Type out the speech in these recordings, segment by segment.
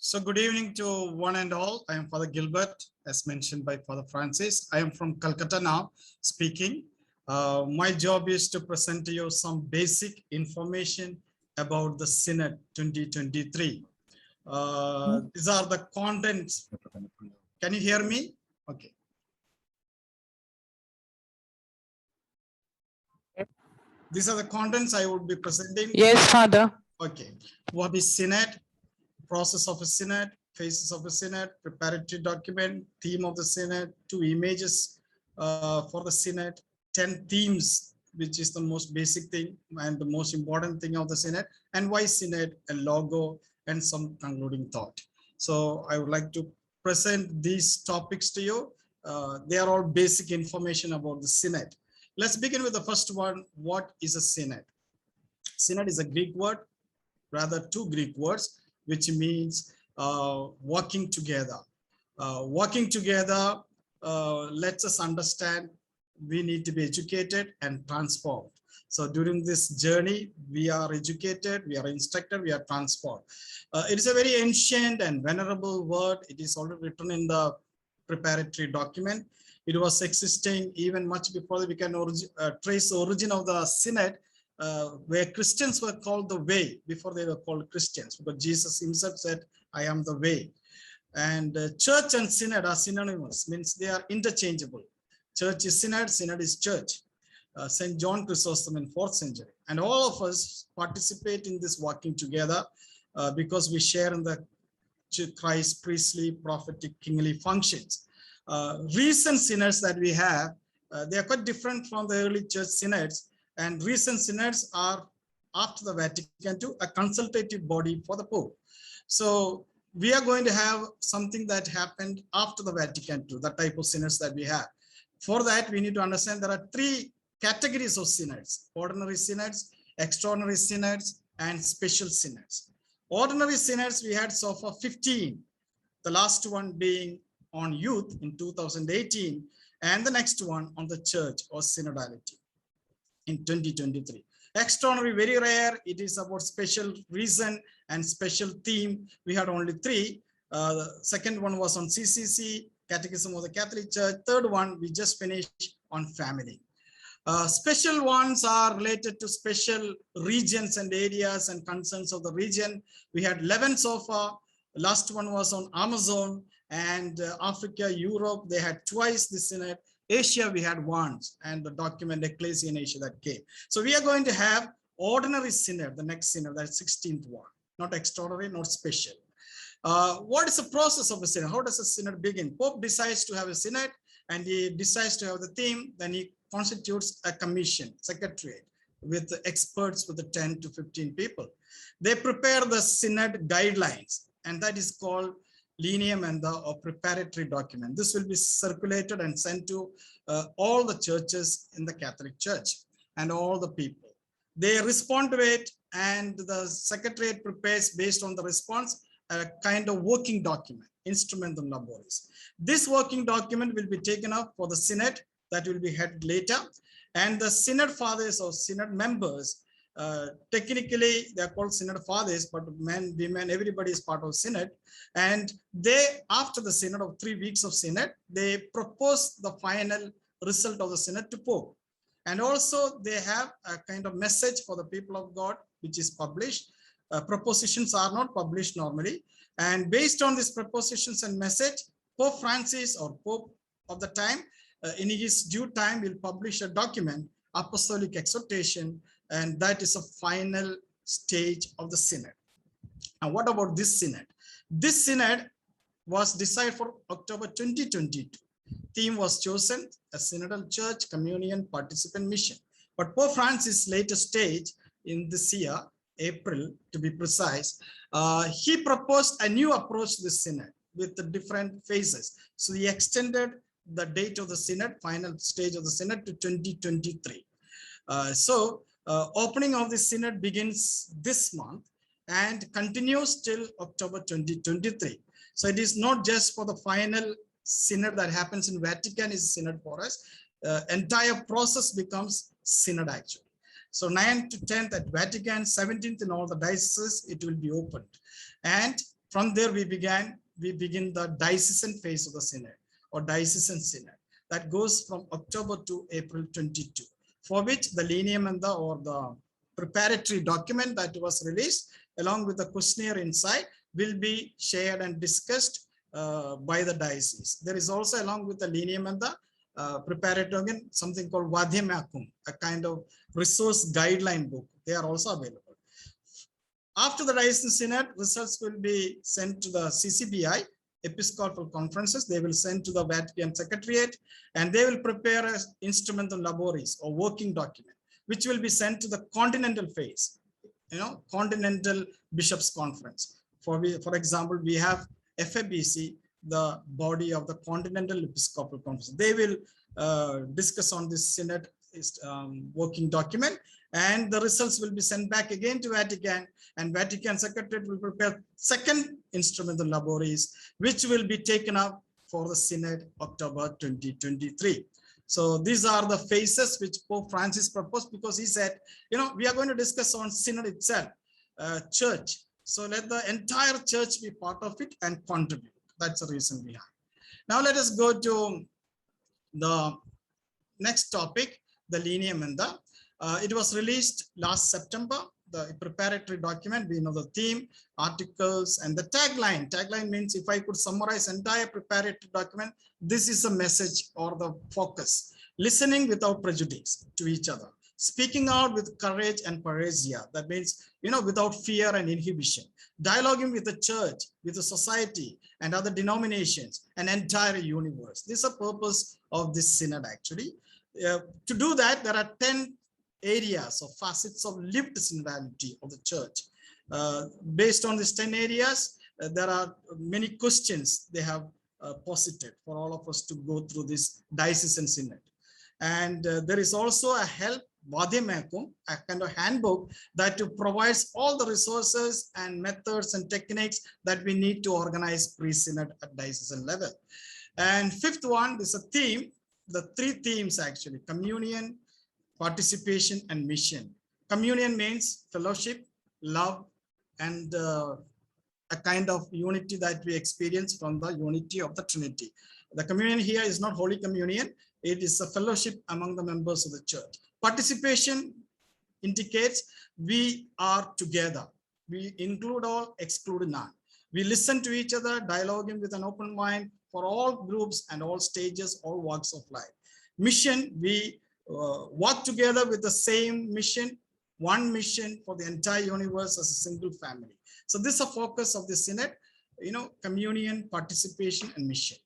So good evening to one and all. I am Father Gilbert, as mentioned by Father Francis. I am from Calcutta now speaking. My job is to present to you some basic information about the Synod 2023. These are the contents. Can you hear me? Okay. These are the contents I would be presenting. Yes, Father. Okay. What is Synod? Process of a Synod, phases of a Synod, preparatory document, theme of the Synod, 2 images for the Synod, 10 themes, which is the most basic thing and the most important thing of the Synod, and why Synod, a logo, and some concluding thought. So I would like to present these topics to you. They are all basic information about the Synod. Let's begin with the first one. What is a Synod? Synod is a Greek word, rather 2 Greek words, which means working together. Working together lets us understand we need to be educated and transformed. So during this journey, we are educated, we are instructed, we are transformed. It is a very ancient and venerable word. It is already written in the preparatory document. It was existing even much before we can trace the origin of the Synod. Where Christians were called the way before they were called Christians, because Jesus himself said, I am the way. And church and synod are synonymous, means they are interchangeable. Church is synod, synod is church. St. John Chrysostom in 4th century. And all of us participate in this working together because we share in the Christ priestly, prophetic, kingly functions. Recent synods that we have, they are quite different from the early church synods. And recent synods are, after the Vatican II, a consultative body for the Pope. So we are going to have something that happened after the Vatican II, the type of synods that we have. For that, we need to understand there are 3 categories of synods: ordinary synods, extraordinary synods, and special synods. Ordinary synods we had so far 15, the last one being on youth in 2018, and the next one on the church or synodality in 2023. Extraordinary, very rare. It is about special reason and special theme. We had only 3. The second one was on CCC, Catechism of the Catholic Church. Third one we just finished on family. Special ones are related to special regions and areas and concerns of the region. We had 11 so far. The last one was on Amazon and Africa, Europe. They had twice the synod. Asia we had once, and the document Ecclesia in Asia that came. So we are going to have ordinary synod, the next synod, that 16th one, not extraordinary, not special. What is the process of a synod? How does a synod begin? Pope decides to have a synod, and he decides to have the theme. Then he constitutes a commission, secretariat, with the experts, with the 10 to 15 people. They prepare the synod guidelines, and that is called Lineam Manda or preparatory document. This will be circulated and sent to all the churches in the Catholic Church and all the people. They respond to it, and the secretariat prepares based on the response a kind of working document, Instrumentum Laboris. This working document will be taken up for the synod that will be held later, and the synod fathers or synod members, technically they are called synod fathers, but men, women, everybody is part of synod. And they, after the synod of 3 weeks of synod, they propose the final result of the synod to Pope. And also they have a kind of message for the people of God, which is published. Propositions are not published normally. And based on these propositions and message, Pope Francis or Pope of the time, in his due time, will publish a document, Apostolic Exhortation, and that is a final stage of the synod. And what about this synod? This synod was decided for October 2022. Theme was chosen, a synodal church, communion, participant mission. But Pope Francis' later stage in this year, April to be precise, he proposed a new approach to the synod with the different phases. So he extended the date of the synod, final stage of the synod, to 2023. Opening of the synod begins this month and continues till October 2023. So it is not just for the final synod that happens in Vatican is synod for us. Entire process becomes synod actually. So 9th to 10th at Vatican, 17th in all the dioceses, it will be opened. And From there, we begin the diocesan phase of the synod, or diocesan synod, that goes from October to April 22, for which the lineamenta, or the preparatory document that was released along with the questionnaire inside, will be shared and discussed by the diocese. There is also, along with the lineamenta, preparatory document, something called Vadhyamakum, a kind of resource guideline book. They are also available. After the diocesan synod, results will be sent to the CCBI, Episcopal Conferences. They will send to the Vatican Secretariat, and they will prepare an instrumentum laboris, or working document, which will be sent to the continental phase, Continental Bishops Conference. For example, we have FABC, the body of the Continental Episcopal Conference. They will discuss on this synod working document, and the results will be sent back again to Vatican, and Vatican Secretariat will prepare second instrumental laboris, which will be taken up for the synod October 2023. So these are the phases which Pope Francis proposed, because he said, we are going to discuss on synod itself, church. So let the entire church be part of it and contribute. That's the reason behind. Now let us go to the next topic, the lineamenta. It was released last September, the preparatory document. We know the theme, articles, and the tagline. Tagline means, if I could summarize entire preparatory document, this is the message or the focus. Listening without prejudice to each other. Speaking out with courage and parrhesia. That means, without fear and inhibition. Dialoguing with the church, with the society, and other denominations, and entire universe. This is the purpose of this synod, actually. To do that, there are 10 areas or facets of lived synodality of the church. Based on these 10 areas, there are many questions they have posited for all of us to go through this diocesan synod. And there is also a help, Vadhyamakum, a kind of handbook that provides all the resources and methods and techniques that we need to organize pre-synod at diocesan level. And fifth one is a theme, the three themes actually: communion, participation, and mission. Communion means fellowship, love, and a kind of unity that we experience from the unity of the Trinity. The communion here is not Holy Communion. It is a fellowship among the members of the church. Participation indicates we are together. We include all, exclude none. We listen to each other, dialoguing with an open mind for all groups and all stages, all walks of life. Mission, we work together with the same mission, one mission for the entire universe as a single family. So this is a focus of the synod, communion, participation, and mission.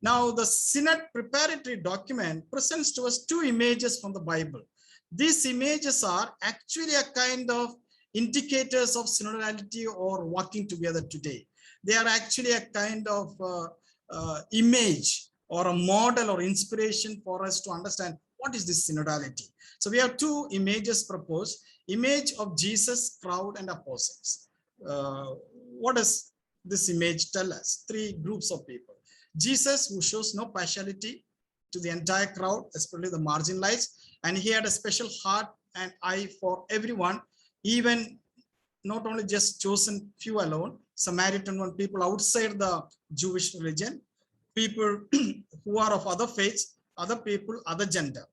Now, the synod preparatory document presents to us two images from the Bible. These images are actually a kind of indicators of synodality or working together today. They are actually a kind of image or a model or inspiration for us to understand what is this synodality. So we have two images proposed: image of Jesus, crowd, and apostles. What does this image tell us? Three groups of people. Jesus, who shows no partiality to the entire crowd, especially the marginalized, and he had a special heart and eye for everyone, even not only just chosen few alone, Samaritan one, people outside the Jewish religion, people who are of other faiths, other people, other gender.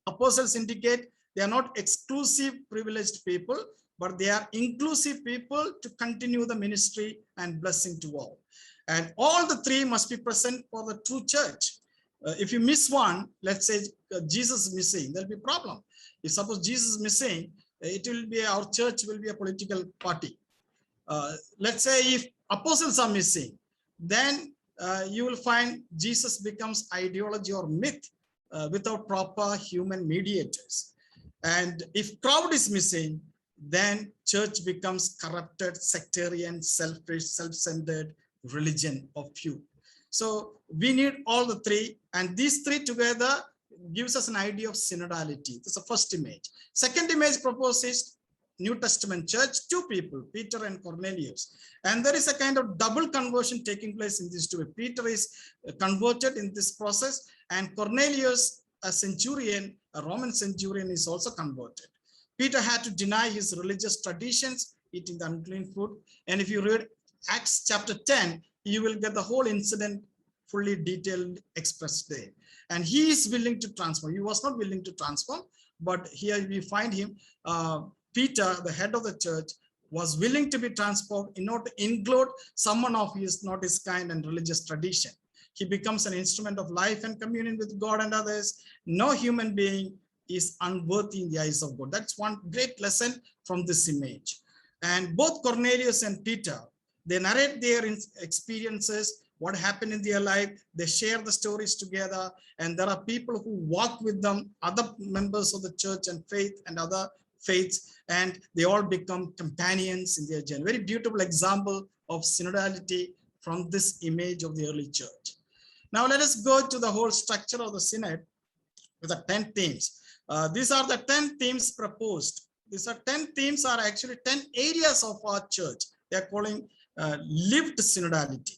Apostles indicate they are not exclusive privileged people, but they are inclusive people to continue the ministry and blessing to all. And all the three must be present for the true church. If you miss one, let's say Jesus is missing, there'll be a problem. If suppose Jesus is missing, it will be, our church will be a political party. Let's say if apostles are missing, then you will find Jesus becomes ideology or myth without proper human mediators. And if crowd is missing, then church becomes corrupted, sectarian, selfish, self-centered religion of few. So we need all the three, and these three together gives us an idea of synodality. That's the first image. Second image proposes New Testament church, two people, Peter and Cornelius. And there is a kind of double conversion taking place in these two. Peter is converted in this process, and Cornelius, a centurion, a Roman centurion, is also converted. Peter had to deny his religious traditions, eating the unclean food. And if you read Acts chapter 10, you will get the whole incident fully detailed expressed there. And he is willing to transform. He was not willing to transform, but here we find him, Peter, the head of the church, was willing to be transformed in order to include someone of his, not his kind and religious tradition. He becomes an instrument of life and communion with God and others. No human being is unworthy in the eyes of God. That's one great lesson from this image. And both Cornelius and Peter, they narrate their experiences, what happened in their life. They share the stories together, and there are people who walk with them, other members of the church and faith and other faiths, and they all become companions in their journey. Very beautiful example of synodality from this image of the early church. Now let us go to the whole structure of the synod with the 10 themes. These are the 10 themes proposed. These are 10 themes are actually 10 areas of our church. They are calling lived synodality.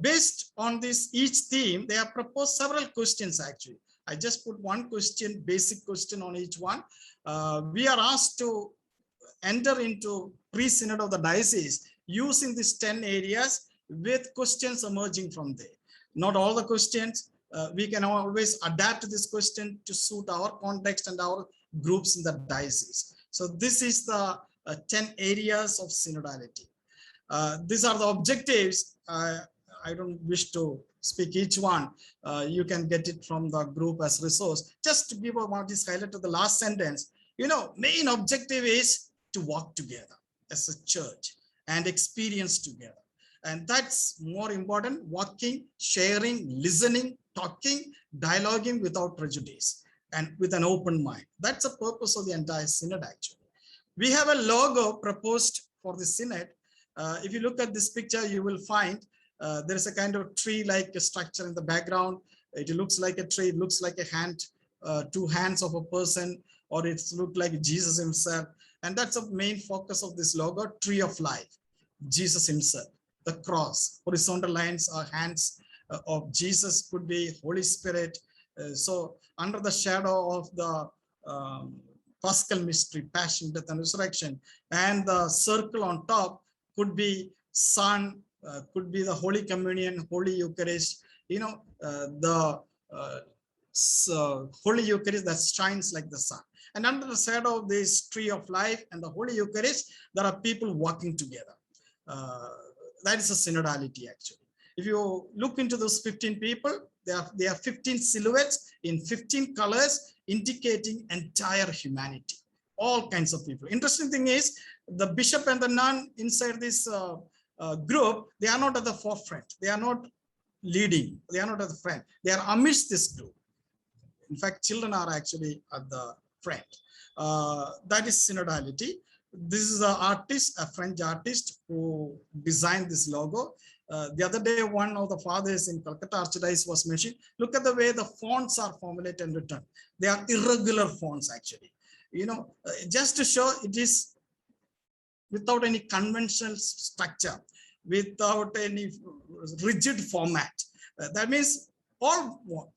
Based on this each theme, they have proposed several questions actually. I just put one question, basic question on each one. We are asked to enter into pre-synod of the diocese using these 10 areas with questions emerging from there. Not all the questions, we can always adapt this question to suit our context and our groups in the diocese. So this is the 10 areas of synodality. These are the objectives. I don't wish to speak each one. You can get it from the group as resource. Just to give what is highlighted to the last sentence, main objective is to walk together as a church and experience together. And that's more important, walking, sharing, listening, talking, dialoguing without prejudice and with an open mind. That's the purpose of the entire synod actually. We have a logo proposed for the synod. If you look at this picture, you will find there is a kind of tree-like structure in the background. It looks like a tree, it looks like a hand, two hands of a person, or it looks like Jesus himself. And that's the main focus of this logo, tree of life, Jesus himself. The cross, horizontal lines are hands of Jesus, could be Holy Spirit. So under the shadow of the Paschal mystery, passion, death, and resurrection, and the circle on top could be Son, could be the Holy Communion, Holy Eucharist, the Holy Eucharist that shines like the sun. And under the shadow of this tree of life and the Holy Eucharist, there are people walking together. That is a synodality actually. If you look into those 15 people, they are 15 silhouettes in 15 colors indicating entire humanity, all kinds of people. Interesting thing is the bishop and the nun inside this group, they are not at the forefront. They are not leading. They are not at the front. They are amidst this group. In fact, children are actually at the front. That is synodality. This is an artist, a French artist who designed this logo. The other day, one of the fathers in Calcutta Archdiocese was mentioned. Look at the way the fonts are formulated and written. They are irregular fonts actually. Just to show it is without any conventional structure, without any rigid format. That means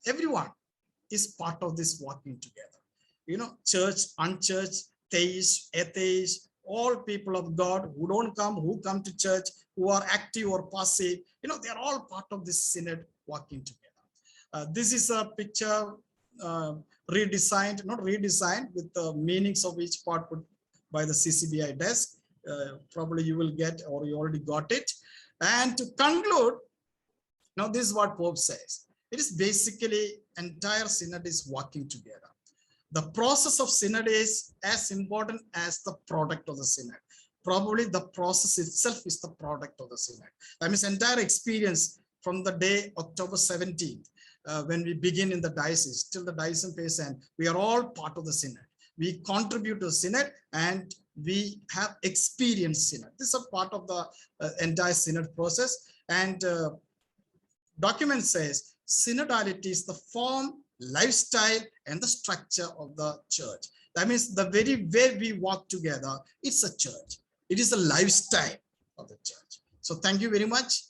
everyone is part of this walking together. Church, unchurched, theist, atheist, all people of God who don't come, who come to church, who are active or passive, they're all part of this synod walking together. This is a picture redesigned, not redesigned, with the meanings of each part put by the CCBI desk. Probably you will get, or you already got it. And to conclude, now this is what Pope says. It is basically entire synod is walking together. The process of synod is as important as the product of the synod. Probably the process itself is the product of the synod. That means entire experience from the day October 17th, when we begin in the diocese till the diocesan phase end, we are all part of the synod. We contribute to the synod and we have experienced synod. This is a part of the entire synod process. And document says synodality is the form, lifestyle, and the structure of the church. That means the very way we walk together, it's a church. It is a lifestyle of the church. So thank you very much.